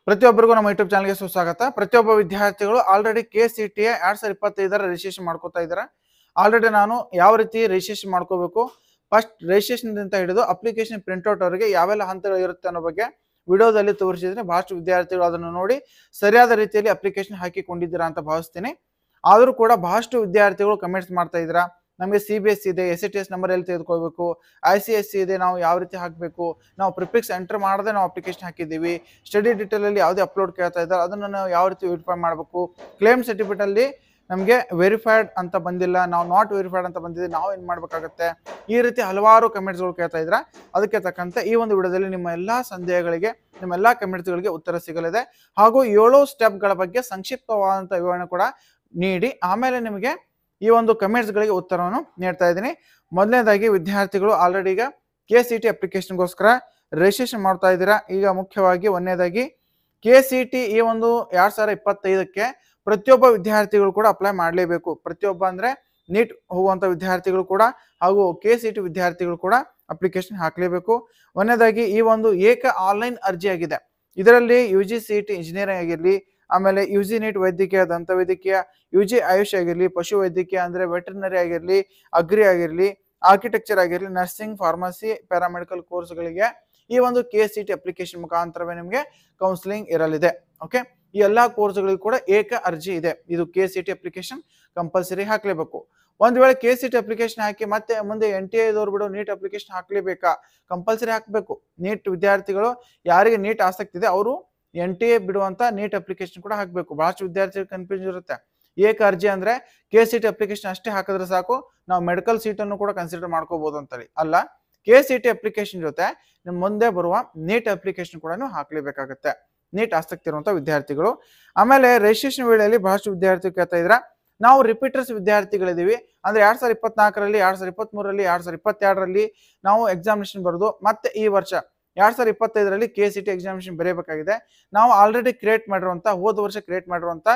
ಪ್ರತಿಯೊಬ್ಬರಿಗೂ ನಮ್ಮ ಯೂಟ್ಯೂಬ್ ಚಾನಲ್ಗೆ ಸುಸ್ವಾಗತ. ಪ್ರತಿಯೊಬ್ಬ ವಿದ್ಯಾರ್ಥಿಗಳು ಆಲ್ರೆಡಿ KCET 2025 ರಿಜಿಸ್ಟ್ರೇಷನ್ ಮಾಡ್ಕೋತಾ ಇದ್ದಾರೆ. ಆಲ್ರೆಡಿ ನಾನು ಯಾವ ರೀತಿ ರಿಜಿಸ್ಟ್ರೇಷನ್ ಮಾಡ್ಕೋಬೇಕು, ಫಸ್ಟ್ ರಿಜಿಸ್ಟ್ರೇಷನ್ ಅಂತ ಹಿಡಿದು ಅಪ್ಲಿಕೇಶನ್ ಪ್ರಿಂಟ್ಔಟ್ ಅವರಿಗೆ ಯಾವೆಲ್ಲ ಹಂತಗಳು ಇರುತ್ತೆ ಅನ್ನೋ ಬಗ್ಗೆ ವಿಡಿಯೋದಲ್ಲಿ ತೋರಿಸಿದ್ರೆ ಬಹಳಷ್ಟು ವಿದ್ಯಾರ್ಥಿಗಳು ಅದನ್ನು ನೋಡಿ ಸರಿಯಾದ ರೀತಿಯಲ್ಲಿ ಅಪ್ಲಿಕೇಶನ್ ಹಾಕಿಕೊಂಡಿದ್ದೀರಾ ಅಂತ ಭಾವಿಸ್ತೀನಿ. ಆದರೂ ಕೂಡ ಬಹಳಷ್ಟು ವಿದ್ಯಾರ್ಥಿಗಳು ಕಮೆಂಟ್ಸ್ ಮಾಡ್ತಾ ಇದ್ದೀರಾ, ನಮಗೆ CBSE ಇದೆ, SATS ನಂಬರ್ ಎಲ್ಲಿ ತೆಗೆದುಕೊಳ್ಬೇಕು, ICSE ಇದೆ, ನಾವು ಯಾವ ರೀತಿ ಹಾಕಬೇಕು, ನಾವು ಪ್ರಿಫಿಕ್ಸ್ ಎಂಟರ್ ಮಾಡದೆ ನಾವು ಅಪ್ಲಿಕೇಶನ್ ಹಾಕಿದ್ದೀವಿ, ಸ್ಟಡಿ ಡೀಟೇಲಲ್ಲಿ ಯಾವುದೇ ಅಪ್ಲೋಡ್ ಕೇಳ್ತಾ ಇದ್ದಾರೆ ಅದನ್ನು ನಾವು ಯಾವ ರೀತಿ ವೆರಿಫೈ ಮಾಡಬೇಕು, ಕ್ಲೇಮ್ ಸರ್ಟಿಫಿಕೇಟಲ್ಲಿ ನಮಗೆ ವೆರಿಫೈಡ್ ಅಂತ ಬಂದಿಲ್ಲ, ನಾವು ನಾಟ್ ವೆರಿಫೈಡ್ ಅಂತ ಬಂದಿದೆ, ನಾವು ಏನು ಮಾಡಬೇಕಾಗುತ್ತೆ, ಈ ರೀತಿ ಹಲವಾರು ಕಮೆಂಟ್ಸ್ಗಳು ಕೇಳ್ತಾ ಇದ್ದೀರಾ. ಅದಕ್ಕೆ ತಕ್ಕಂತೆ ಈ ಒಂದು ವಿಡಿಯೋದಲ್ಲಿ ನಿಮ್ಮ ಎಲ್ಲ ಸಂದೇಹಗಳಿಗೆ, ನಿಮ್ಮ ಎಲ್ಲ ಕಮೆಂಟ್ಸ್ಗಳಿಗೆ ಉತ್ತರ ಸಿಗಲಿದೆ. ಹಾಗೂ 7 ಸ್ಟೆಪ್ಗಳ ಬಗ್ಗೆ ಸಂಕ್ಷಿಪ್ತವಾದಂಥ ವಿವರಣೆ ಕೂಡ ನೀಡಿ ಆಮೇಲೆ ನಿಮಗೆ ಈ ಒಂದು ಕಮೆಂಟ್ಸ್ಗಳಿಗೆ ಉತ್ತರವನ್ನು ನೀಡ್ತಾ ಇದ್ದೀನಿ. ಮೊದಲನೇದಾಗಿ ವಿದ್ಯಾರ್ಥಿಗಳು ಆಲ್ರೆಡಿ ಈಗ KCET ಅಪ್ಲಿಕೇಶನ್ಗೋಸ್ಕರ ರಿಜಿಸ್ಟ್ರೇಷನ್ ಮಾಡ್ತಾ ಇದ್ದೀರಾ. ಈಗ ಮುಖ್ಯವಾಗಿ ಒಂದನೇದಾಗಿ KCET ಈ ಒಂದು 2025ಕ್ಕೆ ಪ್ರತಿಯೊಬ್ಬ ವಿದ್ಯಾರ್ಥಿಗಳು ಕೂಡ ಅಪ್ಲೈ ಮಾಡಲೇಬೇಕು. ಪ್ರತಿಯೊಬ್ಬ ಅಂದರೆ ನೀಟ್ ಹೋಗುವಂಥ ವಿದ್ಯಾರ್ಥಿಗಳು ಕೂಡ ಹಾಗೂ KCET ವಿದ್ಯಾರ್ಥಿಗಳು ಕೂಡ ಅಪ್ಲಿಕೇಶನ್ ಹಾಕಲೇಬೇಕು. ಒಂದನೇದಾಗಿ ಈ ಒಂದು ಏಕ ಆನ್ಲೈನ್ ಅರ್ಜಿ ಆಗಿದೆ. ಇದರಲ್ಲಿ UG CET ಇಂಜಿನಿಯರಿಂಗ್ ಆಗಿರಲಿ, ಆಮೇಲೆ UG ನೀಟ್ ವೈದ್ಯಕೀಯ, ದಂತವೈದ್ಯಕೀಯ, UG ಆಯುಷ್ ಆಗಿರಲಿ, ಪಶು ವೈದ್ಯಕೀಯ ಅಂದರೆ ವೆಟರ್ನರಿ ಆಗಿರಲಿ, ಅಗ್ರಿ ಆಗಿರಲಿ, ಆರ್ಕಿಟೆಕ್ಚರ್ ಆಗಿರಲಿ, ನರ್ಸಿಂಗ್, ಫಾರ್ಮಸಿ, ಪ್ಯಾರಾಮೆಡಿಕಲ್ ಕೋರ್ಸ್ಗಳಿಗೆ ಈ ಒಂದು KCET ಅಪ್ಲಿಕೇಶನ್ ಮುಖಾಂತರವೇ ನಿಮಗೆ ಕೌನ್ಸಿಲಿಂಗ್ ಇರಲಿದೆ. ಓಕೆ, ಈ ಎಲ್ಲ ಕೋರ್ಸ್ಗಳಿಗೂ ಕೂಡ ಏಕ ಅರ್ಜಿ ಇದೆ. ಇದು KCET ಅಪ್ಲಿಕೇಶನ್ ಕಂಪಲ್ಸರಿ ಹಾಕಲೇಬೇಕು. ಒಂದು ವೇಳೆ KCET ಅಪ್ಲಿಕೇಶನ್ ಹಾಕಿ ಮತ್ತೆ ಮುಂದೆ NTA ದವ್ರು ಬಿಡು ನೀಟ್ ಅಪ್ಲಿಕೇಶನ್ ಹಾಕಲೇಬೇಕಾ? ಕಂಪಲ್ಸರಿ ಹಾಕಬೇಕು. ನೀಟ್ ವಿದ್ಯಾರ್ಥಿಗಳು ಯಾರಿಗೆ ನೀಟ್ ಆಸಕ್ತಿ ಇದೆ ಅವರು NTA ಬಿಡುವಂತ ನೀಟ್ ಅಪ್ಲಿಕೇಶನ್ ಕೂಡ ಹಾಕಬೇಕು. ಬಹಳಷ್ಟು ವಿದ್ಯಾರ್ಥಿಗಳು ಕನ್ಫ್ಯೂಸ್ ಇರುತ್ತೆ. ಏಕ ಅರ್ಜಿ ಅಂದ್ರೆ KCET ಅಪ್ಲಿಕೇಶನ್ ಅಷ್ಟೇ ಹಾಕಿದ್ರೆ ಸಾಕು, ನಾವು ಮೆಡಿಕಲ್ ಸೀಟನ್ನು ಕೂಡ ಕನ್ಸಿಡರ್ ಮಾಡ್ಕೋಬಹುದು ಅಂತೇಳಿ. ಅಲ್ಲ, KCET ಅಪ್ಲಿಕೇಶನ್ ಜೊತೆ ನಿಮ್ಮ ಮುಂದೆ ಬರುವ ನೀಟ್ ಅಪ್ಲಿಕೇಶನ್ ಕೂಡ ನೀವು ಹಾಕಲೇಬೇಕಾಗುತ್ತೆ, ನೀಟ್ ಆಸಕ್ತಿ ಇರುವಂತ ವಿದ್ಯಾರ್ಥಿಗಳು. ಆಮೇಲೆ ರಿಜಿಸ್ಟ್ರೇಷನ್ ವೇಳೆಯಲ್ಲಿ ಬಹಳಷ್ಟು ವಿದ್ಯಾರ್ಥಿಗಳು ಕೇಳ್ತಾ ಇದ್ರ, ನಾವು ರಿಪೀಟರ್ಸ್ ವಿದ್ಯಾರ್ಥಿಗಳಿದ್ದೀವಿ ಅಂದ್ರೆ 2024ರಲ್ಲಿ, 2023ರಲ್ಲಿ, 2022ರಲ್ಲಿ ನಾವು ಎಕ್ಸಾಮಿನೇಷನ್ ಬರೆದು ಮತ್ತೆ ಈ ವರ್ಷ 2025ರಲ್ಲಿ KCET ಎಕ್ಸಾಮಿನೇಷನ್ ಬರೆಯಬೇಕಾಗಿದೆ. ನಾವು ಆಲ್ರೆಡಿ ಕ್ರಿಯೇಟ್ ಮಾಡಿರುವಂತ, ಹೋದ ವರ್ಷ ಕ್ರಿಯೇಟ್ ಮಾಡಿರುವಂತ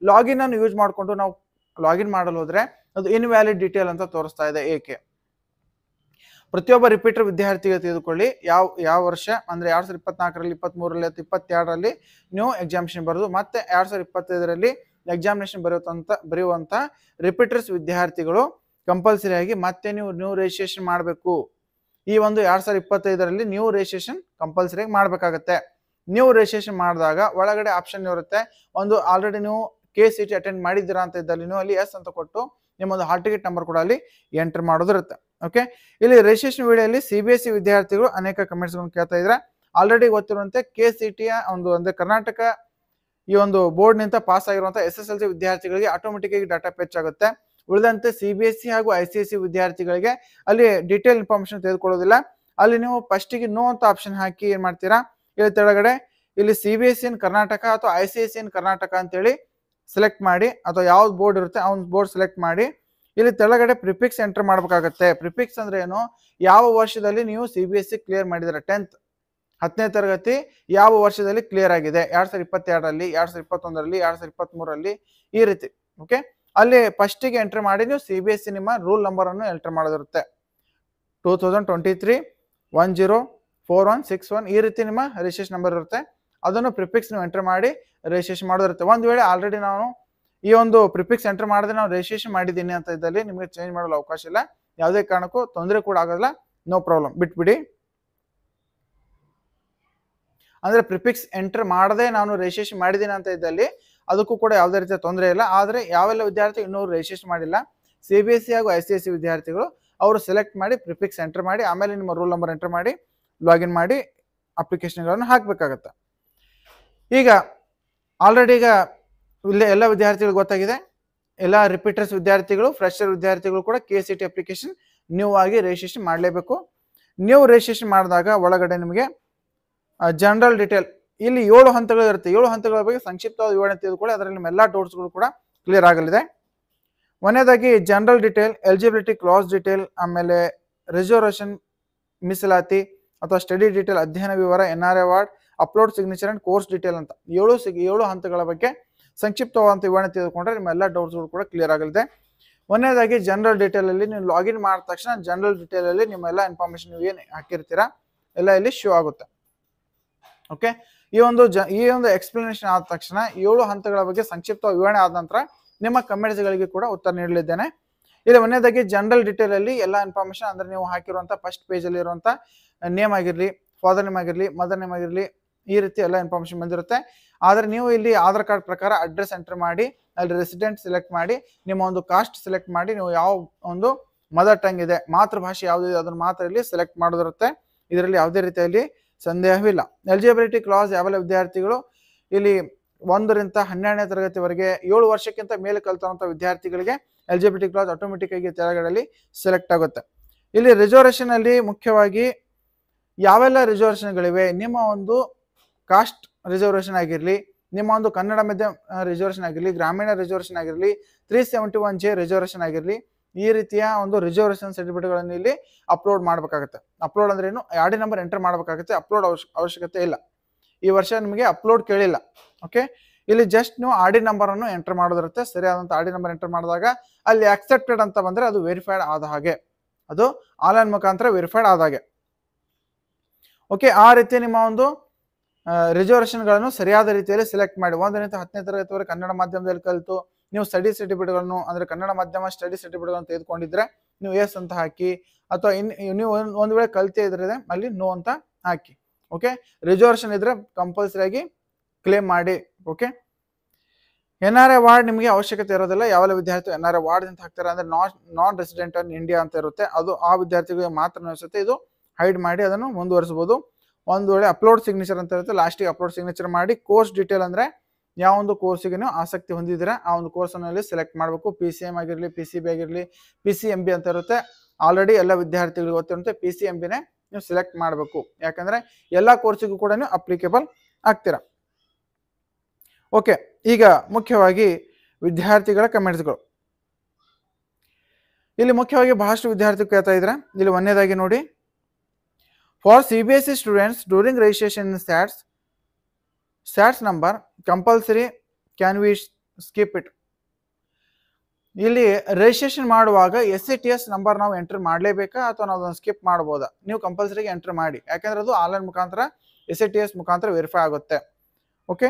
ಲಾಗಿನ್ ಅನ್ನು ಯೂಸ್ ಮಾಡಿಕೊಂಡು ನಾವು ಲಾಗಿನ್ ಮಾಡಲು ಹೋದ್ರೆ ಅದು ಇನ್ವ್ಯಾಲಿಡ್ ಡೀಟೇಲ್ ಅಂತ ತೋರಿಸ್ತಾ ಇದೆ. ಏಕೆ? ಪ್ರತಿಯೊಬ್ಬ ರಿಪೀಟರ್ ವಿದ್ಯಾರ್ಥಿಗಳು ತೆಗೆದುಕೊಳ್ಳಿ, ಯಾವ ವರ್ಷ ಅಂದ್ರೆ 2024ರಲ್ಲಿ, 23ರಲ್ಲಿ ಅಥವಾ 22ರಲ್ಲಿ ನೀವು ಎಕ್ಸಾಮಿನೇಷನ್ ಬರೆದು ಮತ್ತೆ 2025ರಲ್ಲಿ ಎಕ್ಸಾಮಿನೇಷನ್ ಬರೆಯುವಂತ ರಿಪೀಟರ್ಸ್ ವಿದ್ಯಾರ್ಥಿಗಳು ಕಂಪಲ್ಸರಿ ಆಗಿ ಮತ್ತೆ ನೀವು ರಿಜಿಸ್ಟ್ರೇಷನ್ ಮಾಡಬೇಕು. ಈ ಒಂದು 2025ರಲ್ಲಿ ನ್ಯೂ ರಿಜಿಸ್ಟ್ರೇಷನ್ ಕಂಪಲ್ಸರಿ ಮಾಡಬೇಕಾಗತ್ತೆ. ನ್ಯೂ ರಿಜಿಸ್ಟ್ರೇಷನ್ ಮಾಡಿದಾಗ ಒಳಗಡೆ ಆಪ್ಷನ್ ಇರುತ್ತೆ. ಒಂದು ಆಲ್ರೆಡಿ ನೀವು KCET ಅಟೆಂಡ್ ಮಾಡಿದ್ದೀರಾ ಅಂತ ಇದ್ದಲ್ಲಿ ನೀವು ಅಲ್ಲಿ ಎಸ್ ಅಂತ ಕೊಟ್ಟು ನಿಮ್ಮೊಂದು ಹಾಲ್ ಟಿಕೆಟ್ ನಂಬರ್ ಕೂಡ ಅಲ್ಲಿ ಎಂಟರ್ ಮಾಡೋದಿರುತ್ತೆ. ಓಕೆ, ಇಲ್ಲಿ ರಿಜಿಸ್ಟ್ರೇಷನ್ ವಿಡಿಯೋಲಿ CBSE ವಿದ್ಯಾರ್ಥಿಗಳು ಅನೇಕ ಕಮೆಂಟ್ಸ್ಗಳನ್ನು ಕೇಳ್ತಾ ಇದ್ರೆ, ಆಲ್ರೆಡಿ ಗೊತ್ತಿರುವಂತೆ KCETಯ ಒಂದು ಅಂದ್ರೆ ಕರ್ನಾಟಕ ಈ ಒಂದು ಬೋರ್ಡ್ ನಿಂದ ಪಾಸ್ ಆಗಿರುವಂತ SSLC ವಿದ್ಯಾರ್ಥಿಗಳಿಗೆ ಆಟೋಮೆಟಿಕ್ ಆಗಿ ಡಾಟಾ ಫೆಚ್ ಆಗುತ್ತೆ. ಉಳಿದಂತೆ CBSE ಹಾಗೂ ICSE ವಿದ್ಯಾರ್ಥಿಗಳಿಗೆ ಅಲ್ಲಿ ಡೀಟೇಲ್ ಇನ್ಫಾರ್ಮೇಶನ್ ತೆಗೆದುಕೊಳ್ಳೋದಿಲ್ಲ. ಅಲ್ಲಿ ನೀವು ಫಸ್ಟಿಗೆ ನೋ ಅಂತ ಆಪ್ಷನ್ ಹಾಕಿ ಏನ್ ಮಾಡ್ತೀರಾ, ಇಲ್ಲಿ ತೆಳಗಡೆ ಇಲ್ಲಿ CBSE ಇನ್ ಕರ್ನಾಟಕ ಅಥವಾ ICSE ಇನ್ ಕರ್ನಾಟಕ ಅಂತೇಳಿ ಸೆಲೆಕ್ಟ್ ಮಾಡಿ, ಅಥವಾ ಯಾವ್ದು ಬೋರ್ಡ್ ಇರುತ್ತೆ ಅವ್ನ ಬೋರ್ಡ್ ಸೆಲೆಕ್ಟ್ ಮಾಡಿ ಇಲ್ಲಿ ತೆಳಗಡೆ ಪ್ರಿಫಿಕ್ಸ್ ಎಂಟರ್ ಮಾಡಬೇಕಾಗತ್ತೆ. ಪ್ರಿಫಿಕ್ಸ್ ಅಂದ್ರೆ ಏನು, ಯಾವ ವರ್ಷದಲ್ಲಿ ನೀವು CBSE ಕ್ಲಿಯರ್ ಮಾಡಿದ್ರೆ, 10ನೇ ತರಗತಿ ಯಾವ ವರ್ಷದಲ್ಲಿ ಕ್ಲಿಯರ್ ಆಗಿದೆ, 2022ರಲ್ಲಿ, 2021ರಲ್ಲಿ, 2023ರಲ್ಲಿ, ಈ ರೀತಿ. ಓಕೆ, ಅಲ್ಲಿ ಫಸ್ಟಿಗೆ ಎಂಟರ್ ಮಾಡಿ ನೀವು CBSE ನಿಮ್ಮ ರೂಲ್ ನಂಬರ್ ಅನ್ನು ಎಂಟರ್ ಮಾಡೋದಿರುತ್ತೆ. 2023 104161 ಈ ರೀತಿ ನಿಮ್ಮ ರಿಜಿಸ್ಟ್ರೇಷನ್ ನಂಬರ್ ಇರುತ್ತೆ. ಅದನ್ನು ಪ್ರಿಫಿಕ್ಸ್ ನೀವು ಎಂಟರ್ ಮಾಡಿ ರಿಜಿಸ್ಟ್ರೇಷನ್ ಮಾಡೋದಿರುತ್ತೆ. ಒಂದು ವೇಳೆ ಆಲ್ರೆಡಿ ನಾವು ಈ ಒಂದು ಪ್ರಿಫಿಕ್ಸ್ ಎಂಟರ್ ಮಾಡಿದ್ರೆ ನಾವು ರಿಜಿಸ್ಟ್ರೇಷನ್ ಮಾಡಿದ್ದೀನಿ ಅಂತ ಇದ್ದಲ್ಲಿ ನಿಮಗೆ ಚೇಂಜ್ ಮಾಡಲು ಅವಕಾಶ ಇಲ್ಲ. ಯಾವುದೇ ಕಾರಣಕ್ಕೂ ತೊಂದರೆ ಕೂಡ ಆಗೋದಿಲ್ಲ, ನೋ ಪ್ರಾಬ್ಲಮ್, ಬಿಟ್ಬಿಡಿ. ಅಂದ್ರೆ ಪ್ರಿಫಿಕ್ಸ್ ಎಂಟರ್ ಮಾಡದೆ ನಾನು ರಿಜಿಸ್ಟ್ರೇಷನ್ ಮಾಡಿದ್ದೀನಿ ಅಂತ ಇದ್ದಲ್ಲಿ ಅದಕ್ಕೂ ಕೂಡ ಯಾವುದೇ ರೀತಿಯ ತೊಂದರೆ ಇಲ್ಲ. ಆದರೆ ಯಾವೆಲ್ಲ ವಿದ್ಯಾರ್ಥಿ ಇನ್ನೂ ರಿಜಿಸ್ಟ್ರೇಷನ್ ಮಾಡಿಲ್ಲ, CBSE ಹಾಗೂ ICSE ವಿದ್ಯಾರ್ಥಿಗಳು ಅವರು ಸೆಲೆಕ್ಟ್ ಮಾಡಿ ಪ್ರಿಫಿಕ್ಸ್ ಎಂಟರ್ ಮಾಡಿ ಆಮೇಲೆ ನಿಮ್ಮ ರೂಲ್ ನಂಬರ್ ಎಂಟರ್ ಮಾಡಿ ಲಾಗಿನ್ ಮಾಡಿ ಅಪ್ಲಿಕೇಶನ್ಗಳನ್ನು ಹಾಕಬೇಕಾಗತ್ತೆ. ಈಗ ಆಲ್ರೆಡಿ ಈಗ ಇಲ್ಲಿ ಎಲ್ಲ ವಿದ್ಯಾರ್ಥಿಗಳು ಗೊತ್ತಾಗಿದೆ. ಎಲ್ಲ ರಿಪೀಟರ್ಸ್ ವಿದ್ಯಾರ್ಥಿಗಳು, ಫ್ರೆಶರ್ ವಿದ್ಯಾರ್ಥಿಗಳು ಕೂಡ KCET ಅಪ್ಲಿಕೇಶನ್ ನ್ಯೂ ಆಗಿ ರಿಜಿಸ್ಟ್ರೇಷನ್ ಮಾಡಲೇಬೇಕು. ನ್ಯೂ ರಿಜಿಸ್ಟ್ರೇಷನ್ ಮಾಡಿದಾಗ ಒಳಗಡೆ ನಿಮಗೆ ಜನರಲ್ ಡೀಟೇಲ್ ಇಲ್ಲಿ 7 ಹಂತಗಳು ಇರುತ್ತೆ. 7 ಹಂತಗಳ ಬಗ್ಗೆ ಸಂಕ್ಷಿಪ್ತವಾದ ವಿವರಣೆ ತೆಗೆದುಕೊಳ್ಳಿ, ಅದರಲ್ಲಿ ನಿಮ್ಮ ಎಲ್ಲ ಡೌಟ್ಸ್ಗಳು ಕೂಡ ಕ್ಲಿಯರ್ ಆಗಲಿದೆ. ಒಂದನೇದಾಗಿ general detail, eligibility class detail, ಆಮೇಲೆ ರಿಸರ್ವೇಷನ್, ಮೀಸಲಾತಿ ಅಥವಾ ಸ್ಟಡಿ ಡೀಟೇಲ್, ಅಧ್ಯಯನ ವಿವರ, NRI award, upload signature and course detail ಅಂತ 7 ಹಂತಗಳ ಬಗ್ಗೆ ಸಂಕ್ಷಿಪ್ತವಾದಂಥ ವಿವರಣೆ ತೆಗೆದುಕೊಂಡ್ರೆ ನಿಮ್ಮ ಎಲ್ಲ ಡೌಟ್ಸ್ಗಳು ಕೂಡ ಕ್ಲಿಯರ್ ಆಗಲಿದೆ. ಒಂದನೇದಾಗಿ ಜನರಲ್ ಡೀಟೇಲ್ ಅಲ್ಲಿ ನೀವು ಲಾಗಿನ್ ಮಾಡಿದ ತಕ್ಷಣ ಜನರಲ್ ಡೀಟೇಲ್ ಅಲ್ಲಿ ನಿಮ್ಮ ಎಲ್ಲ ಇನ್ಫಾರ್ಮೇಶನ್ ಏನು ಹಾಕಿರ್ತೀರಾ ಎಲ್ಲ ಇಲ್ಲಿ ಶೋ ಆಗುತ್ತೆ. ಓಕೆ, ಈ ಒಂದು ಎಕ್ಸ್ಪ್ಲನೇಷನ್ ಆದ ತಕ್ಷಣ 7 ಹಂತಗಳ ಬಗ್ಗೆ ಸಂಕ್ಷಿಪ್ತ ವಿವರಣೆ ಆದ ನಂತರ ನಿಮ್ಮ ಕಮೆಂಟ್ಸ್ಗಳಿಗೆ ಕೂಡ ಉತ್ತರ ನೀಡಲಿದ್ದೇನೆ. ಇಲ್ಲಿ ಒಂದನೇದಾಗಿ ಜನರಲ್ ಡೀಟೇಲ್ ಅಲ್ಲಿ ಎಲ್ಲ ಇನ್ಫಾರ್ಮೇಶನ್ ಅಂದ್ರೆ ನೀವು ಹಾಕಿರುವಂತ ಫಸ್ಟ್ ಪೇಜ್ ಅಲ್ಲಿ ಇರುವಂತ ನೇಮ್ ಆಗಿರ್ಲಿ, ಫಾದರ್ ನೇಮ್ ಆಗಿರ್ಲಿ, ಮದರ್ ನೇಮ್ ಆಗಿರ್ಲಿ, ಈ ರೀತಿ ಎಲ್ಲ ಇನ್ಫಾರ್ಮೇಶನ್ ಬಂದಿರುತ್ತೆ. ಆದ್ರೆ ನೀವು ಇಲ್ಲಿ ಆಧಾರ್ ಕಾರ್ಡ್ ಪ್ರಕಾರ ಅಡ್ರೆಸ್ ಎಂಟರ್ ಮಾಡಿ, ಅಲ್ಲಿ ರೆಸಿಡೆಂಟ್ ಸೆಲೆಕ್ಟ್ ಮಾಡಿ, ನಿಮ್ಮ ಒಂದು ಕಾಸ್ಟ್ ಸೆಲೆಕ್ಟ್ ಮಾಡಿ, ನೀವು ಯಾವ ಒಂದು ಮದರ್ ಟಂಗ್ ಇದೆ, ಮಾತೃಭಾಷೆ ಯಾವುದಿದೆ ಅದನ್ನ ಮಾತ್ರ ಇಲ್ಲಿ ಸೆಲೆಕ್ಟ್ ಮಾಡೋದಿರುತ್ತೆ. ಇದರಲ್ಲಿ ಯಾವುದೇ ರೀತಿಯಲ್ಲಿ ಸಂದೇಹವಿಲ್ಲ. ಎಲಿಜಿಬಿಲಿಟಿ ಕ್ಲಾಸ್ ಯಾವೆಲ್ಲ ವಿದ್ಯಾರ್ಥಿಗಳು ಇಲ್ಲಿ 1 ರಿಂದ 12ನೇ ತರಗತಿವರೆಗೆ 7 ವರ್ಷಕ್ಕಿಂತ ಮೇಲೆ ಕಲಿತಂತ ವಿದ್ಯಾರ್ಥಿಗಳಿಗೆ ಎಲಿಜಿಬಿಲಿಟಿ ಕ್ಲಾಸ್ ಆಟೋಮೆಟಿಕ್ ಆಗಿ ತೆಳಗಡೆಯಲ್ಲಿ ಸೆಲೆಕ್ಟ್ ಆಗುತ್ತೆ. ಇಲ್ಲಿ ರಿಸರ್ವೇಶನ್ ಅಲ್ಲಿ ಮುಖ್ಯವಾಗಿ ಯಾವೆಲ್ಲ ರಿಸರ್ವೇಶನ್ಗಳಿವೆ, ನಿಮ್ಮ ಒಂದು ಕಾಸ್ಟ್ ರಿಸರ್ವೇಶನ್ ಆಗಿರಲಿ, ನಿಮ್ಮ ಒಂದು ಕನ್ನಡ ಮೀಡಿಯಂ ರಿಸರ್ವೇಶನ್ ಆಗಿರಲಿ, ಗ್ರಾಮೀಣ ರಿಸರ್ವೇಶನ್ ಆಗಿರಲಿ, 371J ರಿಸರ್ವೇಶನ್ ಆಗಿರಲಿ, ಈ ರೀತಿಯ ಒಂದು ರಿಸರ್ವೇಶನ್ ಸರ್ಟಿಫಿಕೇಟ್ಗಳನ್ನು ಇಲ್ಲಿ ಅಪ್ಲೋಡ್ ಮಾಡಬೇಕಾಗುತ್ತೆ. ಅಪ್ಲೋಡ್ ಅಂದ್ರೆ ಏನು, ಆರ್ ಡಿ ನಂಬರ್ ಎಂಟರ್ ಮಾಡಬೇಕಾಗುತ್ತೆ. ಅಪ್ಲೋಡ್ ಅವಶ್ಯಕತೆ ಇಲ್ಲ. ಈ ವರ್ಷ ನಿಮಗೆ ಅಪ್ಲೋಡ್ ಕೇಳಿಲ್ಲ. ಓಕೆ, ಇಲ್ಲಿ ಜಸ್ಟ್ ನೀವು ಆರ್ ಡಿ ನಂಬರ್ ಅನ್ನು ಎಂಟರ್ ಮಾಡೋದಿರುತ್ತೆ. ಸರಿಯಾದಂತ ಆರ್ ಡಿ ನಂಬರ್ ಎಂಟರ್ ಮಾಡಿದಾಗ ಅಲ್ಲಿ ಅಕ್ಸೆಪ್ಟೆಡ್ ಅಂತ ಬಂದ್ರೆ ಅದು ವೆರಿಫೈಡ್ ಆದ ಹಾಗೆ, ಅದು ಆನ್ಲೈನ್ ಮುಖಾಂತರ ವೆರಿಫೈಡ್ ಆದ ಹಾಗೆ. ಓಕೆ, ಆ ರೀತಿ ನಿಮ್ಮ ಒಂದು ರಿಸರ್ವೇಶನ್ಗಳನ್ನು ಸರಿಯಾದ ರೀತಿಯಲ್ಲಿ ಸೆಲೆಕ್ಟ್ ಮಾಡಿ. 1 ರಿಂದ 10ನೇ ತರಗತಿವರೆಗೆ ಕನ್ನಡ ಮಾಧ್ಯಮದಲ್ಲಿ ಕಲಿತು ನೀವು ಸ್ಟಡಿ ಸರ್ಟಿಫಿಕೇಟ್ಗಳನ್ನು ಅಂದ್ರೆ ಕನ್ನಡ ಮಾಧ್ಯಮ ಸ್ಟಡಿ ಸರ್ಟಿಫಿಕೇಟ್ಗಳನ್ನು ತೆಗೆದುಕೊಂಡಿದ್ರೆ ನೀವು ಎಸ್ ಅಂತ ಹಾಕಿ, ಅಥವಾ ನೀವು ಒಂದು ವೇಳೆ ಕಲಿತೇ ಇದ್ರೆ ಅಲ್ಲಿ ನೋ ಅಂತ ಹಾಕಿ. ಓಕೆ, ರಿಸರ್ವೇಶನ್ ಇದ್ರೆ ಕಂಪಲ್ಸರಿ ಆಗಿ ಕ್ಲೇಮ್ ಮಾಡಿ. ಓಕೆ, NRI ವಾರ್ಡ್ ನಿಮಗೆ ಅವಶ್ಯಕತೆ ಇರೋದಿಲ್ಲ. ಯಾವೆಲ್ಲ ವಿದ್ಯಾರ್ಥಿ NRI ವಾರ್ಡ್ ಅಂತ ಹಾಕ್ತಾರೆ ಅಂದ್ರೆ ನಾನ್ ರೆಸಿಡೆಂಟ್ ಇನ್ ಇಂಡಿಯಾ ಅಂತ ಇರುತ್ತೆ, ಅದು ಆ ವಿದ್ಯಾರ್ಥಿಗಳಿಗೆ ಮಾತ್ರ ಅನಿಸುತ್ತೆ. ಇದು ಹೈಡ್ ಮಾಡಿ ಅದನ್ನು ಮುಂದುವರಿಸಬಹುದು. ಒಂದು ವೇಳೆ ಅಪ್ಲೋಡ್ ಸಿಗ್ನೇಚರ್ ಅಂತ ಇರುತ್ತೆ, ಲಾಸ್ಟಿಗೆ ಅಪ್ಲೋಡ್ ಸಿಗ್ನೇಚರ್ ಮಾಡಿ. ಕೋರ್ಸ್ ಡೀಟೇಲ್ ಅಂದ್ರೆ ಯಾವ ಒಂದು ಕೋರ್ಸಿಗೆ ನೀವು ಆಸಕ್ತಿ ಹೊಂದಿದ್ದೀರಾ ಆ ಒಂದು ಕೋರ್ಸ್ ಅನ್ನು ಸೆಲೆಕ್ಟ್ ಮಾಡಬೇಕು. PCM ಆಗಿರಲಿ, PCB ಆಗಿರಲಿ, PCMB ಅಂತ ಇರುತ್ತೆ. ಆಲ್ರೆಡಿ ಎಲ್ಲ ವಿದ್ಯಾರ್ಥಿಗಳಿಗೆ ಗೊತ್ತಿರುತ್ತೆ PCMBನೇ ನೀವು ಸೆಲೆಕ್ಟ್ ಮಾಡಬೇಕು. ಯಾಕಂದ್ರೆ ಎಲ್ಲಾ ಕೋರ್ಸಿಗೂ ಕೂಡ ನೀವು ಅಪ್ಲಿಕೇಬಲ್ ಆಗ್ತೀರಾ. ಓಕೆ, ಈಗ ಮುಖ್ಯವಾಗಿ ವಿದ್ಯಾರ್ಥಿಗಳ ಕಮೆಂಟ್ಸ್ಗಳು. ಇಲ್ಲಿ ಮುಖ್ಯವಾಗಿ ಬಹಳಷ್ಟು ವಿದ್ಯಾರ್ಥಿಗಳು ಕೇಳ್ತಾ ಇದ್ರೆ, ಇಲ್ಲಿ ಒಂದನೇದಾಗಿ ನೋಡಿ, for CBSE students during registration in ಸ್ಯಾಟ್ಸ್ number compulsory can we skip it. ಇಲ್ಲಿ ರಿಜಿಸ್ಟ್ರೇಷನ್ ಮಾಡುವಾಗ SATS ನಂಬರ್ ನಾವು ಎಂಟರ್ ಮಾಡಲೇಬೇಕಾ ಅಥವಾ ನಾವು ಅದನ್ನು ಸ್ಕಿಪ್ ಮಾಡಬಹುದಾ? ನೀವು ಕಂಪಲ್ಸರಿ ಎಂಟರ್ ಮಾಡಿ, ಯಾಕಂದ್ರೆ ಅದು ಆನ್ಲೈನ್ ಮುಖಾಂತರ SATS ಮುಖಾಂತರ ವೆರಿಫೈ ಆಗುತ್ತೆ. ಓಕೆ,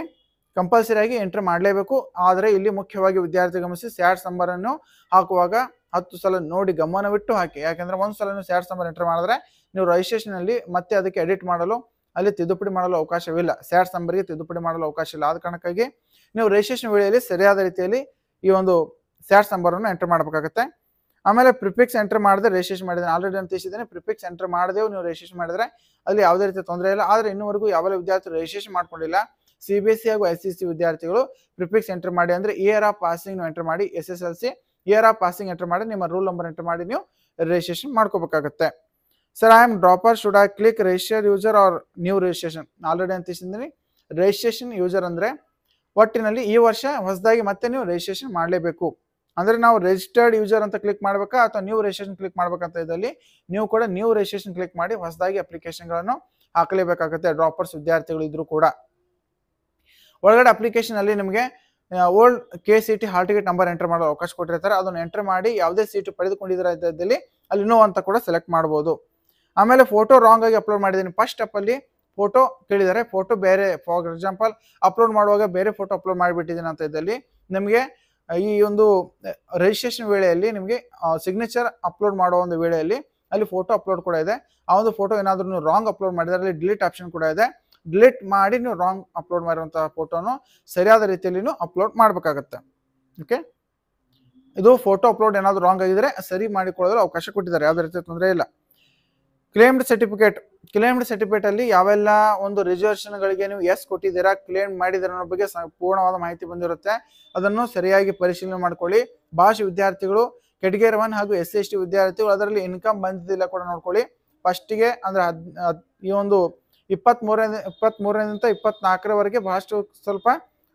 ಕಂಪಲ್ಸರಿ ಆಗಿ ಎಂಟರ್ ಮಾಡಲೇಬೇಕು. ಆದರೆ ಇಲ್ಲಿ ಮುಖ್ಯವಾಗಿ ವಿದ್ಯಾರ್ಥಿ ಗಮನಿಸಿ, ಸ್ಯಾಟ್ಸ್ ನಂಬರ್ ಅನ್ನು ಹಾಕುವಾಗ 10 ಸಲ ನೋಡಿ ಗಮನವಿಟ್ಟು ಹಾಕಿ. ಯಾಕಂದ್ರೆ ಒಂದು ಸಲ ನೀವು ಸ್ಯಾಟ್ಸ್ ನಂಬರ್ ಎಂಟರ್ ಮಾಡಿದ್ರೆ ನೀವು ರಿಜಿಸ್ಟ್ರೇಷನ್ ಅಲ್ಲಿ ಮತ್ತೆ ಅದಕ್ಕೆ ಎಡಿಟ್ ಮಾಡಲು, ಅಲ್ಲಿ ತಿದ್ದುಪಡಿ ಮಾಡಲು ಅವಕಾಶವಿಲ್ಲ. ಸ್ಯಾಟ್ಸ್ ನಂಬರ್ಗೆ ತಿದ್ದುಪಡಿ ಮಾಡಲು ಅವಕಾಶ ಇಲ್ಲ. ಆದ ಕಾರಣಕ್ಕಾಗಿ ನೀವು ರಿಜಿಸ್ಟ್ರೇಷನ್ ವೇಳೆಯಲ್ಲಿ ಸರಿಯಾದ ರೀತಿಯಲ್ಲಿ ಈ ಒಂದು ಸ್ಯಾಟ್ಸ್ ನಂಬರ್ ಅನ್ನು ಎಂಟರ್ ಮಾಡಬೇಕಾಗುತ್ತೆ. ಆಮೇಲೆ ಪ್ರಿಫಿಕ್ಸ್ ಎಂಟರ್ ಮಾಡಿದ್ರೆ ರಿಜಿಸ್ಟ್ರೇಷನ್ ಮಾಡಿದ್ರೆ ಆಲ್ರೆಡಿ ಅಂತ ತಿಳಿಸಿದ್ದೇನೆ. ಪ್ರಿಫಿಕ್ಸ್ ಎಂಟರ್ ಮಾಡದೇವು ನೀವು ರಿಜಿಸ್ಟ್ರೇಷನ್ ಮಾಡಿದ್ರೆ ಅಲ್ಲಿ ಯಾವುದೇ ರೀತಿಯ ತೊಂದರೆ ಇಲ್ಲ. ಆದರೆ ಇನ್ನೂವರೆಗೂ ಯಾವೆಲ್ಲ ವಿದ್ಯಾರ್ಥಿ ರಿಜಿಸ್ಟ್ರೇಷನ್ ಮಾಡ್ಕೊಂಡಿಲ್ಲ, CBSE ಹಾಗೂ SCC ವಿದ್ಯಾರ್ಥಿಗಳು ಪ್ರಿಫಿಕ್ಸ್ ಎಂಟರ್ ಮಾಡಿ. ಅಂದ್ರೆ ಇಯರ್ ಆಫ್ ಪಾಸಿಂಗ್ ನೀವು ಎಂಟರ್ ಮಾಡಿ, SSLC year of passing enter ಮಾಡಿ, ನಿಮ್ಮ ರೂಲ್ ನಂಬರ್ ಎಂಟರ್ ಮಾಡಿ ನೀವು ರಿಜಿಸ್ಟ್ರೇಷನ್ ಮಾಡ್ಕೋಬೇಕಾಗುತ್ತೆ. Sir, I am dropper, should I click register user or new registration? Already ಅಂತ ತಿಳಿಸಿದ್ದೀನಿ. ರಿಜಿಸ್ಟ್ರೇಷನ್ ಯೂಸರ್ ಅಂದ್ರೆ ಒಟ್ಟಿನಲ್ಲಿ ಈ ವರ್ಷ ಹೊಸದಾಗಿ ಮತ್ತೆ ನೀವು ರಿಜಿಸ್ಟ್ರೇಷನ್ ಮಾಡಲೇಬೇಕು. ಅಂದ್ರೆ ನಾವು ರಿಜಿಸ್ಟರ್ಡ್ ಯೂಸರ್ ಅಂತ ಕ್ಲಿಕ್ ಮಾಡ್ಬೇಕಾ ಅಥವಾ ನ್ಯೂ ರಿಜಿಸ್ಟ್ರೇಷನ್ ಕ್ಲಿಕ್ ಮಾಡ್ಬೇಕಂತ ಇದ್ದಲ್ಲಿ ನೀವು ಕೂಡ ನ್ಯೂ ರಿಜಿಸ್ಟ್ರೇಷನ್ ಕ್ಲಿಕ್ ಮಾಡಿ ಹೊಸದಾಗಿ ಅಪ್ಲಿಕೇಶನ್ಗಳನ್ನು ಹಾಕಲೇಬೇಕಾಗುತ್ತೆ. ಡ್ರಾಪರ್ಸ್ ವಿದ್ಯಾರ್ಥಿಗಳು ಇದ್ರು ಕೂಡ ಒಳಗಡೆ ಅಪ್ಲಿಕೇಶನ್ ಅಲ್ಲಿ ನಿಮಗೆ old KCT hall ticket number enter ಮಾಡೋ ಅವಕಾಶ ಕೊಟ್ಟಿರ್ತಾರೆ. ಅದನ್ನು ಎಂಟರ್ ಮಾಡಿ ಯಾವುದೇ ಸೀಟು ಪಡೆದುಕೊಂಡಿದ್ದೀರಾ ಇದ್ದಲ್ಲಿ ಅಲ್ಲಿ ನೋ ಅಂತ ಕೂಡ ಸೆಲೆಕ್ಟ್ ಮಾಡಬಹುದು. ಆಮೇಲೆ ಫೋಟೋ ರಾಂಗ್ ಆಗಿ ಅಪ್ಲೋಡ್ ಮಾಡಿದ್ದೀನಿ. ಫಸ್ಟ್ ಸ್ಟೆಪ್ ಅಲ್ಲಿ ಫೋಟೋ ಕೇಳಿದರೆ ಫೋಟೋ ಬೇರೆ, ಫಾರ್ ಎಕ್ಸಾಂಪಲ್ ಅಪ್ಲೋಡ್ ಮಾಡುವಾಗ ಬೇರೆ ಫೋಟೋ ಅಪ್ಲೋಡ್ ಮಾಡಿಬಿಟ್ಟಿದ್ದೀನಿ ಅಂತ ಇದ್ದಲ್ಲಿ ನಿಮಗೆ ಈ ಒಂದು ರಿಜಿಸ್ಟ್ರೇಷನ್ ವೇಳೆಯಲ್ಲಿ ನಿಮಗೆ ಸಿಗ್ನೇಚರ್ ಅಪ್ಲೋಡ್ ಮಾಡೋ ಒಂದು ವೇಳೆಯಲ್ಲಿ ಅಲ್ಲಿ ಫೋಟೋ ಅಪ್ಲೋಡ್ ಕೂಡ ಇದೆ. ಆ ಒಂದು ಫೋಟೋ ಏನಾದರೂ ನೀವು ರಾಂಗ್ ಅಪ್ಲೋಡ್ ಮಾಡಿದ್ರೆ ಅಲ್ಲಿ ಡಿಲೀಟ್ ಆಪ್ಷನ್ ಕೂಡ ಇದೆ. ಡಿಲೀಟ್ ಮಾಡಿ ನೀವು ರಾಂಗ್ ಅಪ್ಲೋಡ್ ಮಾಡಿರುವಂತಹ ಫೋಟೋನು ಸರಿಯಾದ ರೀತಿಯಲ್ಲಿ ಅಪ್ಲೋಡ್ ಮಾಡಬೇಕಾಗತ್ತೆ. ಓಕೆ, ಇದು ಫೋಟೋ ಅಪ್ಲೋಡ್ ಏನಾದರೂ ರಾಂಗ್ ಆಗಿದ್ರೆ ಸರಿ ಮಾಡಿಕೊಳ್ಳಲು ಅವಕಾಶ ಕೊಟ್ಟಿದ್ದಾರೆ, ಯಾವುದೇ ರೀತಿಯ ತೊಂದರೆ ಇಲ್ಲ. ಕ್ಲೇಮ್ಡ್ ಸರ್ಟಿಫಿಕೇಟ್ ಅಲ್ಲಿ ಯಾವೆಲ್ಲ ಒಂದು ರಿಸರ್ವೇಷನ್ಗಳಿಗೆ ನೀವು ಎಸ್ ಕೊಟ್ಟಿದ್ದೀರಾ, ಕ್ಲೇಮ್ ಮಾಡಿದ್ದೀರಾ ಅನ್ನೋ ಬಗ್ಗೆ ಪೂರ್ಣವಾದ ಮಾಹಿತಿ ಬಂದಿರುತ್ತೆ. ಅದನ್ನು ಸರಿಯಾಗಿ ಪರಿಶೀಲನೆ ಮಾಡ್ಕೊಳ್ಳಿ. ಭಾಷೆ ವಿದ್ಯಾರ್ಥಿಗಳು ಕೆಟಗರಿ 1 ಹಾಗೂ SC/ST ವಿದ್ಯಾರ್ಥಿಗಳು ಅದರಲ್ಲಿ ಇನ್ಕಮ್ ಬಂದಿದ್ದಿಲ್ಲ ಕೂಡ ನೋಡ್ಕೊಳ್ಳಿ. ಫಸ್ಟಿಗೆ ಅಂದ್ರೆ ಈ ಒಂದು 23ರಿಂದ 24ರವರೆಗೆ ಬಹಳಷ್ಟು ಸ್ವಲ್ಪ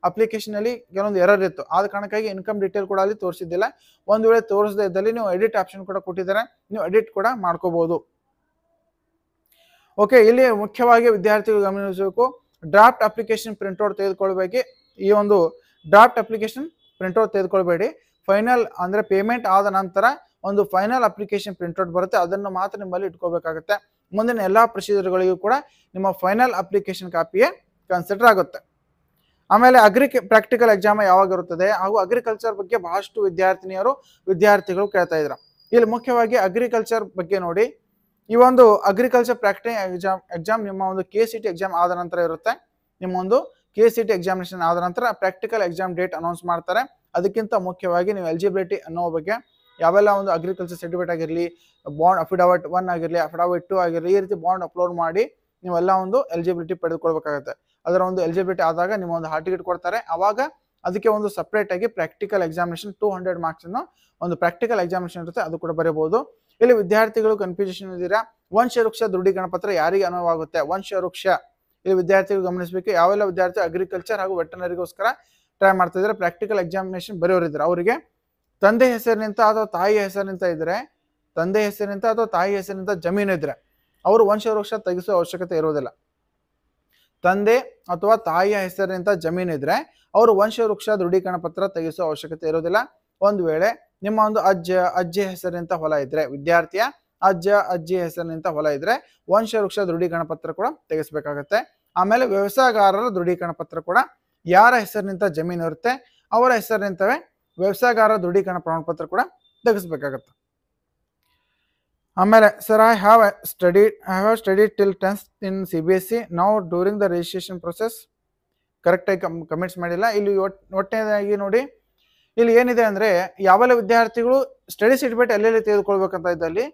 ಅಪ್ಲಿಕೇಶನ್ ಅಲ್ಲಿ ಕೆಲವೊಂದು ಎರರ್ ಇತ್ತು. ಆದ ಕಾರಣಕ್ಕಾಗಿ ಇನ್ಕಮ್ ಡೀಟೇಲ್ ಕೂಡ ಅಲ್ಲಿ ತೋರಿಸಿದ್ದಿಲ್ಲ. ಒಂದು ವೇಳೆ ತೋರಿಸದೇ ಇದ್ದಲ್ಲಿ ನೀವು ಎಡಿಟ್ ಆಪ್ಷನ್ ಕೂಡ ಕೊಟ್ಟಿದ್ದಾರೆ, ನೀವು ಎಡಿಟ್ ಕೂಡ ಮಾಡ್ಕೋಬಹುದು. ಓಕೆ, ಇಲ್ಲಿ ಮುಖ್ಯವಾಗಿ ವಿದ್ಯಾರ್ಥಿಗಳು ಗಮನಿಸಬೇಕು, ಡ್ರಾಫ್ಟ್ ಅಪ್ಲಿಕೇಶನ್ ಪ್ರಿಂಟ್ಔಟ್ ತೆಗೆದುಕೊಳ್ಬೇಕು. ಈ ಒಂದು ಡ್ರಾಫ್ಟ್ ಅಪ್ಲಿಕೇಶನ್ ಪ್ರಿಂಟ್ಔಟ್ ತೆಗೆದುಕೊಳ್ಬೇಡಿ. ಫೈನಲ್ ಅಂದ್ರೆ ಪೇಮೆಂಟ್ ಆದ ನಂತರ ಒಂದು ಫೈನಲ್ ಅಪ್ಲಿಕೇಶನ್ ಪ್ರಿಂಟ್ಔಟ್ ಬರುತ್ತೆ, ಅದನ್ನು ಮಾತ್ರ ನಿಮ್ಮಲ್ಲಿ ಇಟ್ಕೋಬೇಕಾಗುತ್ತೆ. ಮುಂದಿನ ಎಲ್ಲಾ ಪ್ರೊಸೀಜರ್ಗಳಿಗೂ ಕೂಡ ನಿಮ್ಮ ಫೈನಲ್ ಅಪ್ಲಿಕೇಶನ್ ಕಾಪಿಯೇ ಕನ್ಸಿಡರ್ ಆಗುತ್ತೆ. ಆಮೇಲೆ ಪ್ರಾಕ್ಟಿಕಲ್ ಎಕ್ಸಾಮ್ ಯಾವಾಗ ಇರುತ್ತದೆ ಹಾಗೂ ಅಗ್ರಿಕಲ್ಚರ್ ಬಗ್ಗೆ ಬಹಳಷ್ಟು ವಿದ್ಯಾರ್ಥಿಗಳು ಕೇಳ್ತಾ ಇದ್ರ. ಇಲ್ಲಿ ಮುಖ್ಯವಾಗಿ ಅಗ್ರಿಕಲ್ಚರ್ ಬಗ್ಗೆ ನೋಡಿ, ಈ ಒಂದು ಅಗ್ರಿಕಲ್ಚರ್ ಪ್ರಾಕ್ಟಿಕಲ್ ಎಕ್ಸಾಮ್ ನಿಮ್ಮ ಒಂದು KCT ಎಕ್ಸಾಮ್ ಆದ ನಂತರ ಇರುತ್ತೆ. ನಿಮ್ಮ ಒಂದು KCT ಎಕ್ಸಾಮಿನೇಷನ್ ಆದ ನಂತರ ಪ್ರಾಕ್ಟಿಕಲ್ ಎಕ್ಸಾಮ್ ಡೇಟ್ ಅನೌನ್ಸ್ ಮಾಡ್ತಾರೆ. ಅದಕ್ಕಿಂತ ಮುಖ್ಯವಾಗಿ ನೀವು ಎಲಿಜಿಬಿಲಿಟಿ ಅನ್ನೋ ಬಗ್ಗೆ ಯಾವೆಲ್ಲ ಒಂದು ಅಗ್ರಿಕಲ್ಚರ್ ಸರ್ಟಿಫಿಕೇಟ್ ಆಗಿರಲಿ, ಬಾಂಡ್ ಅಫಿಡವಿಟ್ 1 ಆಗಿರಲಿ, ಅಫಿಡವಿಟ್ 2 ಆಗಿರಲಿ, ಈ ರೀತಿ ಬಾಂಡ್ ಅಪ್ಲೋಡ್ ಮಾಡಿ ನೀವೆಲ್ಲ ಒಂದು ಎಲಿಜಿಬಿಲಿಟಿ ಪಡೆದುಕೊಳ್ಬೇಕಾಗುತ್ತೆ. ಅದರ ಒಂದು ಎಲಿಜಿಬಿಲಿಟಿ ಆದಾಗ ನಿಮ್ಮ ಒಂದು ಹಾಲ್ ಟಿಕೆಟ್ ಕೊಡ್ತಾರೆ. ಅವಾಗ ಅದಕ್ಕೆ ಒಂದು ಸಪ್ರೇಟ್ ಆಗಿ ಪ್ರಾಕ್ಟಿಕಲ್ ಎಕ್ಸಾಮಿನೇಷನ್ 200 ಮಾರ್ಕ್ಸ್ ಒಂದು ಪ್ರಾಕ್ಟಿಕಲ್ ಎಕ್ಸಾಮಿನೇಷನ್ ಇರುತ್ತೆ, ಅದು ಕೂಡ ಬರೀಬಹುದು. ಇಲ್ಲಿ ವಿದ್ಯಾರ್ಥಿಗಳು ಕನ್ಫ್ಯೂಷನ್ ಇದ್ದೀರಾ, ವಂಶವೃಕ್ಷ ದೃಢೀಕರಣ ಪತ್ರ ಯಾರಿಗೆ ಅನ್ವಯವಾಗುತ್ತೆ? ವಂಶವೃಕ್ಷ ಇಲ್ಲಿ ವಿದ್ಯಾರ್ಥಿಗಳು ಗಮನಿಸಬೇಕು. ಯಾವೆಲ್ಲ ವಿದ್ಯಾರ್ಥಿ ಅಗ್ರಿಕಲ್ಚರ್ ಹಾಗೂ ವೆಟರ್ನರಿಗೋಸ್ಕರ ಟ್ರೈ ಮಾಡ್ತಾ ಇದ್ದಾರೆ, ಪ್ರಾಕ್ಟಿಕಲ್ ಎಕ್ಸಾಮಿನೇಷನ್ ಬರೆಯೋರಿದ್ದಾರೆ, ಅವರಿಗೆ ತಂದೆ ಹೆಸರಿನಿಂದ ಅಥವಾ ತಾಯಿ ಹೆಸರಿನಿಂದ ಇದ್ರೆ, ತಂದೆ ಹೆಸರಿನಿಂದ ಅಥವಾ ತಾಯಿ ಹೆಸರಿನಿಂದ ಜಮೀನು ಇದ್ರೆ ಅವರು ವಂಶವೃಕ್ಷ ತೆಗೆಸುವ ಅವಶ್ಯಕತೆ ಇರುವುದಿಲ್ಲ. ತಂದೆ ಅಥವಾ ತಾಯಿಯ ಹೆಸರಿನಿಂದ ಜಮೀನು ಇದ್ರೆ ಅವರು ವಂಶವೃಕ್ಷ ದೃಢೀಕರಣ ಪತ್ರ ತೆಗೆಸುವ ಅವಶ್ಯಕತೆ ಇರುವುದಿಲ್ಲ. ಒಂದು ವೇಳೆ ನಿಮ್ಮ ಒಂದು ಅಜ್ಜಿ ಹೆಸರಿನಿಂದ ಹೊಲ ಇದ್ರೆ, ವಿದ್ಯಾರ್ಥಿಯ ಅಜ್ಜಿ ಹೆಸರಿನಿಂದ ಹೊಲ ಇದ್ರೆ ವಂಶವೃಕ್ಷ ದೃಢೀಕರಣ ಪತ್ರ ಕೂಡ ತೆಗೆಸಬೇಕಾಗತ್ತೆ. ಆಮೇಲೆ ವ್ಯವಸಾಯಗಾರರ ದೃಢೀಕರಣ ಪತ್ರ ಕೂಡ ಯಾರ ಹೆಸರಿನಿಂದ ಜಮೀನು ಇರುತ್ತೆ ಅವರ ಹೆಸರಿನಿಂದವೇ ವ್ಯವಸಾಯಗಾರರ ದೃಢೀಕರಣ ಪ್ರಮಾಣ ಪತ್ರ ಕೂಡ ತೆಗೆಸಬೇಕಾಗತ್ತೆ. ಆಮೇಲೆ sir, I have studied till 10th in CBSE now during the registration process. ಕರೆಕ್ಟಾಗಿ ಕಮೆಂಟ್ಸ್ ಮಾಡಿಲ್ಲ. ಇಲ್ಲಿ ಒಟ್ಟನೇದಾಗಿ ನೋಡಿ, ಇಲ್ಲಿ ಏನಿದೆ ಅಂದ್ರೆ ಯಾವೆಲ್ಲ ವಿದ್ಯಾರ್ಥಿಗಳು ಸ್ಟಡಿ ಸರ್ಟಿಫಿಕೇಟ್ ಎಲ್ಲೆಲ್ಲಿ ತೆಗೆದುಕೊಳ್ಬೇಕಂತ ಇದ್ದಲ್ಲಿ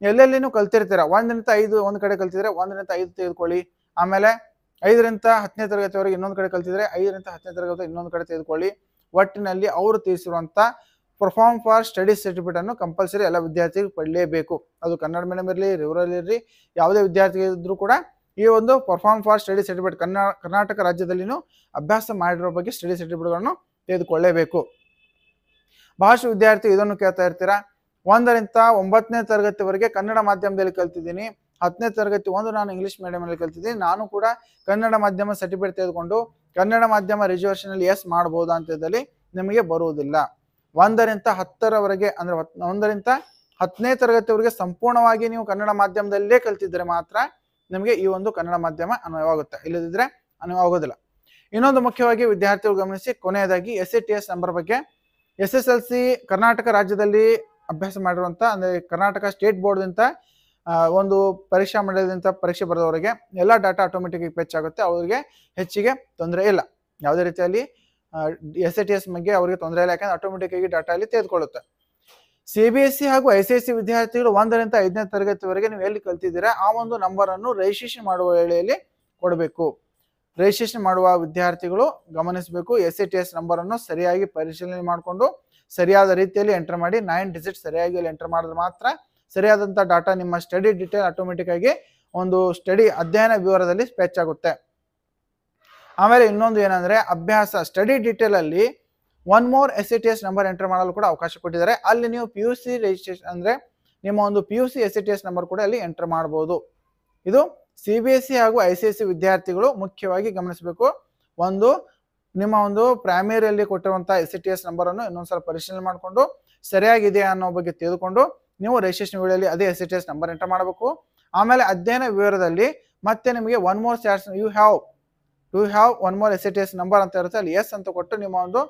ಎಲ್ಲೆಲ್ಲಿನೂ ಕಲ್ತಿರ್ತೀರ. 1ರಿಂದ 5 ಒಂದು ಕಡೆ ಕಲ್ತಿದ್ರೆ 1ರಿಂದ 5 ತೆಗೆದುಕೊಳ್ಳಿ. ಆಮೇಲೆ 5ರಿಂದ 10ನೇ ತರಗತಿವರೆಗೆ ಇನ್ನೊಂದು ಕಡೆ ಕಲ್ತಿದ್ರೆ 5ರಿಂದ 10ನೇ ತರಗತಿ ಇನ್ನೊಂದು ಕಡೆ ತೆಗೆದುಕೊಳ್ಳಿ. ಒಟ್ಟಿನಲ್ಲಿ ಅವರು ತಿಳಿಸಿರುವಂತ ಪರ್ಫಾರ್ಮ್ ಫಾರ್ ಸ್ಟಡಿ ಸರ್ಟಿಫಿಕೇಟ್ ಅನ್ನು ಕಂಪಲ್ಸರಿ ಎಲ್ಲ ವಿದ್ಯಾರ್ಥಿಗಳು ಪಡಲೇಬೇಕು. ಅದು ಕನ್ನಡ ಮೀಡಿಯಂ ಇರಲಿ, ರೂರಲ್ ಇರಲಿ, ಯಾವುದೇ ವಿದ್ಯಾರ್ಥಿ ಇದ್ರೂ ಕೂಡ ಈ ಒಂದು perform for study certificate Karnataka ರಾಜ್ಯದಲ್ಲಿನೂ ಅಭ್ಯಾಸ ಮಾಡಿರೋ ಬಗ್ಗೆ ಸ್ಟಡಿ ಸರ್ಟಿಫಿಕೇಟ್ಗಳನ್ನು ತೆಗೆದುಕೊಳ್ಳೇಬೇಕು. ಬಹಳಷ್ಟು ವಿದ್ಯಾರ್ಥಿ ಇದನ್ನು ಕೇಳ್ತಾ ಇರ್ತೀರಾ, 1ರಿಂದ 9ನೇ ತರಗತಿವರೆಗೆ ಕನ್ನಡ ಮಾಧ್ಯಮದಲ್ಲಿ ಕಲ್ತಿದ್ದೀನಿ, 10ನೇ ತರಗತಿ ನಾನು ಇಂಗ್ಲಿಷ್ ಮೀಡಿಯಂ ಅಲ್ಲಿ ಕಲ್ತಿದ್ದೀನಿ, ನಾನು ಕೂಡ ಕನ್ನಡ ಮಾಧ್ಯಮ ಸರ್ಟಿಫಿಕೇಟ್ ತೆಗೆದುಕೊಂಡು ಕನ್ನಡ ಮಾಧ್ಯಮ ರಿಸರ್ವೇಷನ್ ಅಲ್ಲಿ ಎಸ್ ಮಾಡಬಹುದಾ ಅಂತ ಇದ್ದಲ್ಲಿ ನಿಮಗೆ ಬರುವುದಿಲ್ಲ. 1ರಿಂದ 10ರವರೆಗೆ ಅಂದ್ರೆ 1ರಿಂದ 10ನೇ ತರಗತಿವರೆಗೆ ಸಂಪೂರ್ಣವಾಗಿ ನೀವು ಕನ್ನಡ ಮಾಧ್ಯಮದಲ್ಲೇ ಕಲ್ತಿದ್ರೆ ಮಾತ್ರ ನಿಮಗೆ ಈ ಒಂದು ಕನ್ನಡ ಮಾಧ್ಯಮ ಅನ್ವಯವಾಗುತ್ತೆ, ಇಲ್ಲದಿದ್ರೆ ಅನ್ವಯವಾಗೋದಿಲ್ಲ. ಇನ್ನೊಂದು ಮುಖ್ಯವಾಗಿ ವಿದ್ಯಾರ್ಥಿಗಳು ಗಮನಿಸಿ, ಕೊನೆಯದಾಗಿ SATS ನಂಬರ್ ಬಗ್ಗೆ. SSLC ಕರ್ನಾಟಕ ರಾಜ್ಯದಲ್ಲಿ ಅಭ್ಯಾಸ ಮಾಡಿರುವಂತ ಅಂದ್ರೆ ಕರ್ನಾಟಕ ಸ್ಟೇಟ್ ಬೋರ್ಡ್ ಅಂತ ಒಂದು ಪರೀಕ್ಷಾ ಮಂಡಲದಿಂದ ಪರೀಕ್ಷೆ ಬರೆದವರಿಗೆ ಎಲ್ಲ ಡಾಟಾ ಆಟೋಮೆಟಿಕ್ ಫೆಚ್ ಆಗುತ್ತೆ, ಅವರಿಗೆ ಹೆಚ್ಚಿಗೆ ತೊಂದರೆ ಇಲ್ಲ. ಯಾವುದೇ ರೀತಿಯಲ್ಲಿ SATS ಬಗ್ಗೆ ಅವರಿಗೆ ತೊಂದರೆ ಇಲ್ಲ, ಯಾಕಂದ್ರೆ ಆಟೋಮೆಟಿಕ್ ಆಗಿ ಡಾಟಾ ಅಲ್ಲಿ ತೆಗೆದುಕೊಳ್ಳುತ್ತೆ. CBSE ಹಾಗೂ ICSE ವಿದ್ಯಾರ್ಥಿಗಳು 1ರಿಂದ 5ನೇ ತರಗತಿವರೆಗೆ ನೀವು ಎಲ್ಲಿ ಕಲ್ತಿದ್ದೀರಾ ಆ ಒಂದು ನಂಬರ್ ಅನ್ನು ರಿಜಿಸ್ಟ್ರೇಷನ್ ಮಾಡುವ ವೇಳೆಯಲ್ಲಿ ಕೊಡಬೇಕು. ರಿಜಿಸ್ಟ್ರೇಷನ್ ಮಾಡುವ ವಿದ್ಯಾರ್ಥಿಗಳು ಗಮನಿಸಬೇಕು, SATS ನಂಬರ್ ಅನ್ನು ಸರಿಯಾಗಿ ಪರಿಶೀಲನೆ ಮಾಡಿಕೊಂಡು ಸರಿಯಾದ ರೀತಿಯಲ್ಲಿ ಎಂಟರ್ ಮಾಡಿ 9 ಡಿಜಿಟ್ ಸರಿಯಾಗಿ ಎಂಟರ್ ಮಾಡಿದ್ರೆ ಮಾತ್ರ ಸರಿಯಾದಂತ ಡಾಟಾ ನಿಮ್ಮ ಸ್ಟಡಿ ಡೀಟೇಲ್ ಆಟೋಮೆಟಿಕ್ ಆಗಿ ಒಂದು ಸ್ಟಡಿ ಅಧ್ಯಯನ ವಿವರದಲ್ಲಿ ಫೆಚ್ ಆಗುತ್ತೆ. ಆಮೇಲೆ ಇನ್ನೊಂದು ಏನಂದ್ರೆ ಅಭ್ಯಾಸ ಸ್ಟಡಿ ಡೀಟೇಲ್ ಅಲ್ಲಿ 1 more SATS ನಂಬರ್ ಎಂಟರ್ ಮಾಡಲು ಕೂಡ ಅವಕಾಶ ಕೊಟ್ಟಿದ್ದಾರೆ. ಅಲ್ಲಿ ನೀವು PUC ರಿಜಿಸ್ಟ್ರೇಷನ್ ಅಂದ್ರೆ ನಿಮ್ಮ ಒಂದು PUC SATS ನಂಬರ್ ಕೂಡ ಅಲ್ಲಿ ಎಂಟರ್ ಮಾಡಬಹುದು. ಇದು CBSE ಹಾಗೂ ICSE ವಿದ್ಯಾರ್ಥಿಗಳು ಮುಖ್ಯವಾಗಿ ಗಮನಿಸಬೇಕು. ನಿಮ್ಮ ಒಂದು ಪ್ರೈಮರಿಯಲ್ಲಿ ಕೊಟ್ಟಿರುವಂತಹ SATS ನಂಬರ್ ಅನ್ನು ಇನ್ನೊಂದ್ಸಲ ಪರಿಶೀಲನೆ ಮಾಡಿಕೊಂಡು ಸರಿಯಾಗಿದೆ ಅನ್ನೋ ಬಗ್ಗೆ ತಿಳಿದುಕೊಂಡು ನೀವು ರಿಜಿಸ್ಟ್ರೇಷನ್ ವೇಳೆಯಲ್ಲಿ ಅದೇ SATS ನಂಬರ್ ಎಂಟರ್ ಮಾಡಬೇಕು. ಆಮೇಲೆ ಅಧ್ಯಯನ ವಿವರದಲ್ಲಿ ಮತ್ತೆ ನಿಮಗೆ 1 more you have 1 more SATS number ಅಂತ ಇರುತ್ತೆ, ಅಲ್ಲಿ ಎಸ್ ಅಂತ ಕೊಟ್ಟು ನಿಮ್ಮ ಒಂದು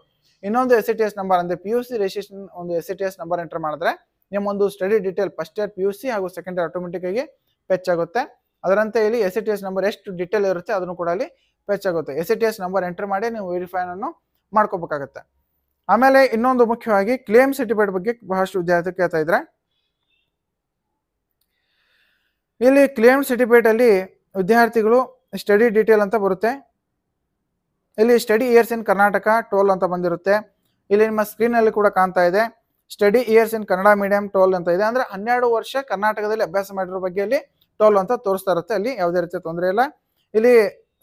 ಇನ್ನೊಂದು SATS ನಂಬರ್ ಅಂದ್ರೆ PUC ರಿಜಿಸ್ಟ್ರೇಷನ್ ಒಂದು SATS ನಂಬರ್ ಎಂಟರ್ ಮಾಡಿದ್ರೆ ನಿಮ್ಮ ಒಂದು study detail first year PUC ಹಾಗೂ ಸೆಕೆಂಡ್ ಇಯರ್ ಆಟೋಮೆಟಿಕ್ ಆಗಿ ಫೆಚ್ ಆಗುತ್ತೆ. ಅದರಂತೆ ಇಲ್ಲಿ SATS ನಂಬರ್ ಎಷ್ಟು ಡೀಟೇಲ್ ಇರುತ್ತೆ ಅದನ್ನು ಕೂಡ ಅಲ್ಲಿ ಫೆಚ್ ಆಗುತ್ತೆ. SATS ನಂಬರ್ ಎಂಟರ್ ಮಾಡಿ ನೀವು ವೆರಿಫೈ ಅನ್ನು ಮಾಡ್ಕೋಬೇಕಾಗತ್ತೆ. ಆಮೇಲೆ ಇನ್ನೊಂದು ಮುಖ್ಯವಾಗಿ ಕ್ಲೇಮ್ ಸರ್ಟಿಫಿಕೇಟ್ ಬಗ್ಗೆ ಬಹಳಷ್ಟು ವಿದ್ಯಾರ್ಥಿ ಕೇಳ್ತಾ ಇದ್ರೆ, ಇಲ್ಲಿ ಕ್ಲೇಮ್ ಸರ್ಟಿಫಿಕೇಟ್ ಅಲ್ಲಿ ವಿದ್ಯಾರ್ಥಿಗಳು ಸ್ಟಡಿ ಡೀಟೇಲ್ ಅಂತ ಬರುತ್ತೆ. ಇಲ್ಲಿ ಸ್ಟಡಿ ಇಯರ್ಸ್ ಇನ್ ಕರ್ನಾಟಕ 12 ಅಂತ ಬಂದಿರುತ್ತೆ. ಇಲ್ಲಿ ನಿಮ್ಮ ಸ್ಕ್ರೀನ್ ಅಲ್ಲಿ ಕೂಡ ಕಾಣ್ತಾ ಇದೆ study years in Kannada medium 12 ಅಂತ ಇದೆ. ಅಂದ್ರೆ 12 ವರ್ಷ ಕರ್ನಾಟಕದಲ್ಲಿ ಅಭ್ಯಾಸ ಮಾಡಿರೋ ಬಗ್ಗೆ ಅಲ್ಲಿ 12 ಅಂತ ತೋರಿಸ್ತಾ ಇರುತ್ತೆ, ಅಲ್ಲಿ ಯಾವುದೇ ರೀತಿಯ ತೊಂದರೆ ಇಲ್ಲ. ಇಲ್ಲಿ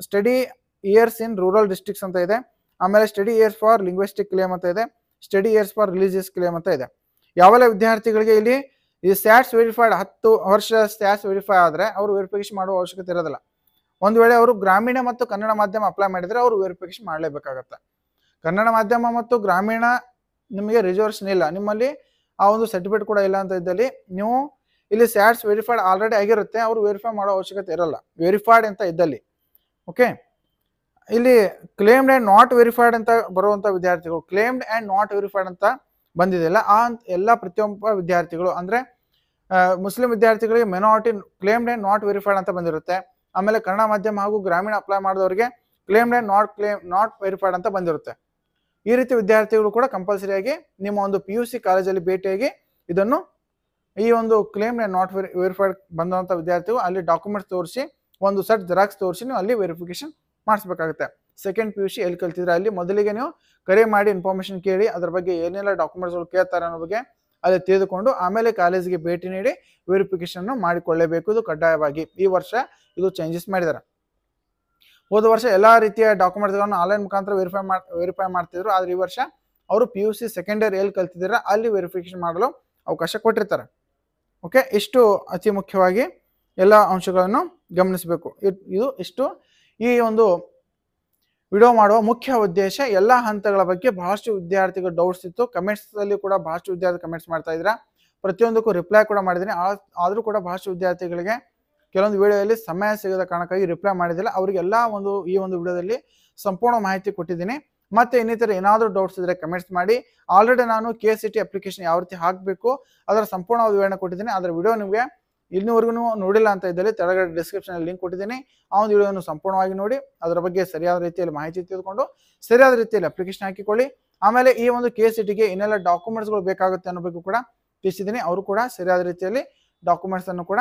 study years in rural districts ಅಂತ ಇದೆ. ಆಮೇಲೆ study years for linguistic claim ಅಂತ ಇದೆ, study years for religious claim ಅಂತ ಇದೆ. ಯಾವೆಲ್ಲ ವಿದ್ಯಾರ್ಥಿಗಳಿಗೆ ಇಲ್ಲಿ ಈ ಸ್ಯಾಟ್ಸ್ ವೆರಿಫೈಡ್ 10 ವರ್ಷ ಸ್ಯಾಟ್ಸ್ ವೆರಿಫೈ ಆದ್ರೆ ಅವರು ವೆರಿಫಿಕೇಶನ್ ಮಾಡುವ ಅವಶ್ಯಕತೆ ಇರೋದಿಲ್ಲ. ಒಂದು ವೇಳೆ ಅವರು ಗ್ರಾಮೀಣ ಮತ್ತು ಕನ್ನಡ ಮಾಧ್ಯಮ ಅಪ್ಲೈ ಮಾಡಿದ್ರೆ ಅವರು ವೆರಿಫಿಕೇಶನ್ ಮಾಡಲೇಬೇಕಾಗತ್ತೆ. ಕನ್ನಡ ಮಾಧ್ಯಮ ಮತ್ತು ಗ್ರಾಮೀಣ ನಿಮಗೆ ರಿಸರ್ವೇಷನ್ ಇಲ್ಲ, ನಿಮ್ಮಲ್ಲಿ ಆ ಒಂದು ಸರ್ಟಿಫಿಕೇಟ್ ಕೂಡ ಇಲ್ಲ ಅಂತ ಇದ್ದಲ್ಲಿ ನೀವು ಇಲ್ಲಿ ಸ್ಯಾಟ್ಸ್ ವೆರಿಫೈಡ್ ಆಲ್ರೆಡಿ ಆಗಿರುತ್ತೆ, ಅವರು ವೆರಿಫೈ ಮಾಡೋ ಅವಶ್ಯಕತೆ ಇರಲ್ಲ ವೆರಿಫೈಡ್ ಅಂತ ಇದ್ದಲ್ಲಿ. ಓಕೆ, ಇಲ್ಲಿ ಕ್ಲೇಮ್ಡ್ ಆ್ಯಂಡ್ ನಾಟ್ ವೆರಿಫೈಡ್ ಅಂತ ಬರುವಂಥ ವಿದ್ಯಾರ್ಥಿಗಳು, ಕ್ಲೇಮ್ಡ್ ಆ್ಯಂಡ್ ನಾಟ್ ವೆರಿಫೈಡ್ ಅಂತ ಬಂದಿದೆಯಲ್ಲ, ಆ ಎಲ್ಲ ಪ್ರತಿಯೊಬ್ಬ ವಿದ್ಯಾರ್ಥಿಗಳು ಅಂದರೆ ಮುಸ್ಲಿಂ ವಿದ್ಯಾರ್ಥಿಗಳಿಗೆ ಮೆನಾರಿಟಿ ಕ್ಲೇಮ್ಡ್ ಆ್ಯಂಡ್ ನಾಟ್ ವೆರಿಫೈಡ್ ಅಂತ ಬಂದಿರುತ್ತೆ. ಆಮೇಲೆ ಕನ್ನಡ ಮಾಧ್ಯಮ ಹಾಗೂ ಗ್ರಾಮೀಣ ಅಪ್ಲೈ ಮಾಡಿದವರಿಗೆ ಕ್ಲೇಮ್ಡ್ ಆ್ಯಂಡ್ ನಾಟ್ ವೆರಿಫೈಡ್ ಅಂತ ಬಂದಿರುತ್ತೆ. ಈ ರೀತಿ ವಿದ್ಯಾರ್ಥಿಗಳು ಕೂಡ ಕಂಪಲ್ಸರಿಯಾಗಿ ನಿಮ್ಮ ಒಂದು PUC ಕಾಲೇಜಲ್ಲಿ ಭೇಟಿಯಾಗಿ ಇದನ್ನು ಈ ಒಂದು ಕ್ಲೇಮ್ಡ್ ಆ್ಯಂಡ್ ನಾಟ್ ವೆರಿಫೈಡ್ ಬಂದಂಥ ವಿದ್ಯಾರ್ಥಿಗಳು ಅಲ್ಲಿ ಡಾಕ್ಯುಮೆಂಟ್ಸ್ ತೋರಿಸಿ ಒಂದು ಸೆಟ್ ಜೆರಾಕ್ಸ್ ತೋರಿಸಿ ನೀವು ಅಲ್ಲಿ ವೆರಿಫಿಕೇಶನ್ ಮಾಡಿಸ್ಬೇಕಾಗುತ್ತೆ. ಸೆಕೆಂಡ್ PUC ಎಲ್ಲಿ ಕಲ್ತಿದ್ರೆ ಅಲ್ಲಿ ಮೊದಲಿಗೆ ನೀವು ಕರೆ ಮಾಡಿ ಇನ್ಫಾರ್ಮೇಷನ್ ಕೇಳಿ ಅದ್ರ ಬಗ್ಗೆ ಏನೆಲ್ಲ ಡಾಕ್ಯುಮೆಂಟ್ಸ್ಗಳು ಕೇಳ್ತಾರೆ ಅನ್ನೋ ಬಗ್ಗೆ ಅಲ್ಲಿ ತಿಳಿದುಕೊಂಡು ಆಮೇಲೆ ಕಾಲೇಜಿಗೆ ಭೇಟಿ ನೀಡಿ ವೆರಿಫಿಕೇಶನ್ ಮಾಡಿಕೊಳ್ಳಲೇಬೇಕು. ಇದು ಕಡ್ಡಾಯವಾಗಿ ಈ ವರ್ಷ ಇದು ಚೇಂಜಸ್ ಮಾಡಿದ್ದಾರೆ. ಹೋದ ವರ್ಷ ಎಲ್ಲ ರೀತಿಯ ಡಾಕ್ಯುಮೆಂಟ್ಸ್ಗಳನ್ನು ಆನ್ಲೈನ್ ಮುಖಾಂತರ ವೆರಿಫೈ ಮಾಡ್ತಿದ್ರು. ಆದರೆ ಈ ವರ್ಷ ಅವರು PUC ಸೆಕೆಂಡ್ ಇಯರ್ ಎಲ್ಲಿ ಕಲ್ತಿದ್ದಾರೆ ಅಲ್ಲಿ ವೆರಿಫಿಕೇಶನ್ ಮಾಡಲು ಅವಕಾಶ ಕೊಟ್ಟಿರ್ತಾರೆ. ಓಕೆ, ಇಷ್ಟು ಅತಿ ಮುಖ್ಯವಾಗಿ ಎಲ್ಲ ಅಂಶಗಳನ್ನು ಗಮನಿಸಬೇಕು. ಇಷ್ಟು ಈ ಒಂದು ವಿಡಿಯೋ ಮಾಡುವ ಮುಖ್ಯ ಉದ್ದೇಶ. ಎಲ್ಲ ಹಂತಗಳ ಬಗ್ಗೆ ಬಹಳಷ್ಟು ವಿದ್ಯಾರ್ಥಿಗಳು ಡೌಟ್ಸ್ ಇತ್ತು. ಕಮೆಂಟ್ಸಲ್ಲಿ ಕೂಡ ಬಹಳಷ್ಟು ವಿದ್ಯಾರ್ಥಿ ಕಮೆಂಟ್ಸ್ ಮಾಡ್ತಾ ಇದ್ದೀರಾ. ಪ್ರತಿಯೊಂದಕ್ಕೂ ರಿಪ್ಲೈ ಕೂಡ ಮಾಡಿದ್ದೀನಿ. ಆದರೂ ಕೂಡ ಬಹಳಷ್ಟು ವಿದ್ಯಾರ್ಥಿಗಳಿಗೆ ಕೆಲವೊಂದು ವಿಡಿಯೋದಲ್ಲಿ ಸಮಯ ಸಿಗದ ಕಾರಣಕ್ಕಾಗಿ ರಿಪ್ಲೈ ಮಾಡಿದಿಲ್ಲ. ಅವರಿಗೆಲ್ಲ ಈ ಒಂದು ವಿಡಿಯೋದಲ್ಲಿ ಸಂಪೂರ್ಣ ಮಾಹಿತಿ ಕೊಟ್ಟಿದ್ದೀನಿ. ಮತ್ತೆ ಇನ್ನಿತರ ಏನಾದರೂ ಡೌಟ್ಸ್ ಇದ್ದರೆ ಕಮೆಂಟ್ಸ್ ಮಾಡಿ. ಆಲ್ರೆಡಿ ನಾನು KCET ಅಪ್ಲಿಕೇಶನ್ ಯಾವ ರೀತಿ ಹಾಕಬೇಕು ಅದರ ಸಂಪೂರ್ಣವಾದ ವಿವರಣೆ ಕೊಟ್ಟಿದ್ದೀನಿ. ಅದರ ವಿಡಿಯೋ ನಿಮಗೆ ಇನ್ನೂವರೆಗೂ ನೋಡಿಲ್ಲ ಅಂತ ಇದ್ದಲ್ಲಿ ಕೆಳಗಡೆ ಡಿಸ್ಕ್ರಿಪ್ಷನಲ್ಲಿ ಲಿಂಕ್ ಕೊಟ್ಟಿದ್ದೀನಿ. ಆ ಒಂದು ವಿಡಿಯೋವನ್ನು ಸಂಪೂರ್ಣವಾಗಿ ನೋಡಿ ಅದರ ಬಗ್ಗೆ ಸರಿಯಾದ ರೀತಿಯಲ್ಲಿ ಮಾಹಿತಿ ತೆಗೆದುಕೊಂಡು ಸರಿಯಾದ ರೀತಿಯಲ್ಲಿ ಅಪ್ಲಿಕೇಶನ್ ಹಾಕಿಕೊಳ್ಳಿ. ಆಮೇಲೆ ಈ ಒಂದು KCETಗೆ ಇನ್ನೆಲ್ಲ ಡಾಕ್ಯುಮೆಂಟ್ಸ್ಗಳು ಬೇಕಾಗುತ್ತೆ ಅನ್ನೋ ಬಗ್ಗೆ ಕೂಡ ತಿಳಿಸಿದ್ದೀನಿ. ಅವರು ಕೂಡ ಸರಿಯಾದ ರೀತಿಯಲ್ಲಿ ಡಾಕ್ಯುಮೆಂಟ್ಸ್ ಅನ್ನು ಕೂಡ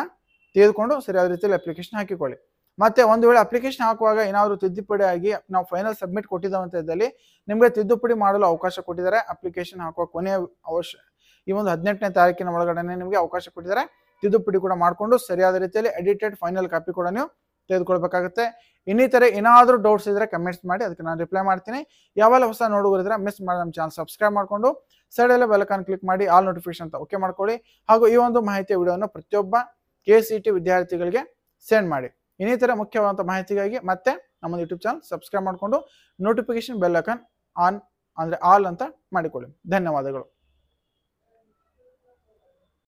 ತೆಗೆದುಕೊಂಡು ಸರಿಯಾದ ರೀತಿಯಲ್ಲಿ ಅಪ್ಲಿಕೇಶನ್ ಹಾಕಿಕೊಳ್ಳಿ. ಮತ್ತೆ ಒಂದು ವೇಳೆ ಅಪ್ಲಿಕೇಶನ್ ಹಾಕುವಾಗ ಏನಾದರೂ ತಿದ್ದುಪಡಿ ಆಗಿ ನಾವು ಫೈನಲ್ ಸಬ್ಮಿಟ್ ಕೊಟ್ಟಿದ್ದಾವಂತ ಇದ್ದಲ್ಲಿ ನಿಮಗೆ ತಿದ್ದುಪಡಿ ಮಾಡಲು ಅವಕಾಶ ಕೊಟ್ಟಿದ್ದಾರೆ. ಅಪ್ಲಿಕೇಶನ್ ಹಾಕುವ ಕೊನೆಯ ಈ ಒಂದು 18ನೇ ತಾರೀಕಿನ ಒಳಗಡೆ ನಿಮಗೆ ಅವಕಾಶ ಕೊಟ್ಟಿದ್ದಾರೆ. ತಿದ್ದುಪಡಿ ಕೂಡ ಮಾಡಿಕೊಂಡು ಸರಿಯಾದ ರೀತಿಯಲ್ಲಿ ಎಡಿಟೆಡ್ ಫೈನಲ್ ಕಾಪಿ ಕೂಡ ನೀವು ತೆಗೆದುಕೊಳ್ಬೇಕಾಗುತ್ತೆ. ಇನ್ನಿತರೆ ಏನಾದರೂ ಡೌಟ್ಸ್ ಇದ್ದರೆ ಕಮೆಂಟ್ಸ್ ಮಾಡಿ, ಅದಕ್ಕೆ ನಾನು ರಿಪ್ಲೈ ಮಾಡ್ತೀನಿ. ಯಾವೆಲ್ಲ ಹೊಸ ನೋಡುಗರಿದ್ರೆ ಮಿಸ್ ಮಾಡಿ ನಮ್ಮ ಚಾನಲ್ ಸಬ್ಸ್ಕ್ರೈಬ್ ಮಾಡಿಕೊಂಡು ಸೈಡಲ್ಲೇ ಬೆಲ್ ಐಕಾನ್ ಕ್ಲಿಕ್ ಮಾಡಿ ಆಲ್ ನೋಟಿಫಿಕೇಶನ್ ಅಂತ ಓಕೆ ಮಾಡ್ಕೊಳ್ಳಿ. ಹಾಗೂ ಈ ಒಂದು ಮಾಹಿತಿಯ ವಿಡಿಯೋವನ್ನು ಪ್ರತಿಯೊಬ್ಬ KCET ವಿದ್ಯಾರ್ಥಿಗಳಿಗೆ ಸೆಂಡ್ ಮಾಡಿ. ಇನ್ನಿತರ ಮುಖ್ಯವಾದಂಥ ಮಾಹಿತಿಗಾಗಿ ಮತ್ತೆ ನಮ್ಮ ಯೂಟ್ಯೂಬ್ ಚಾನಲ್ ಸಬ್ಸ್ಕ್ರೈಬ್ ಮಾಡಿಕೊಂಡು ನೋಟಿಫಿಕೇಶನ್ ಬೆಲ್ ಐಕಾನ್ ಆನ್ ಅಂದರೆ ಆಲ್ ಅಂತ ಮಾಡಿಕೊಳ್ಳಿ. ಧನ್ಯವಾದಗಳು.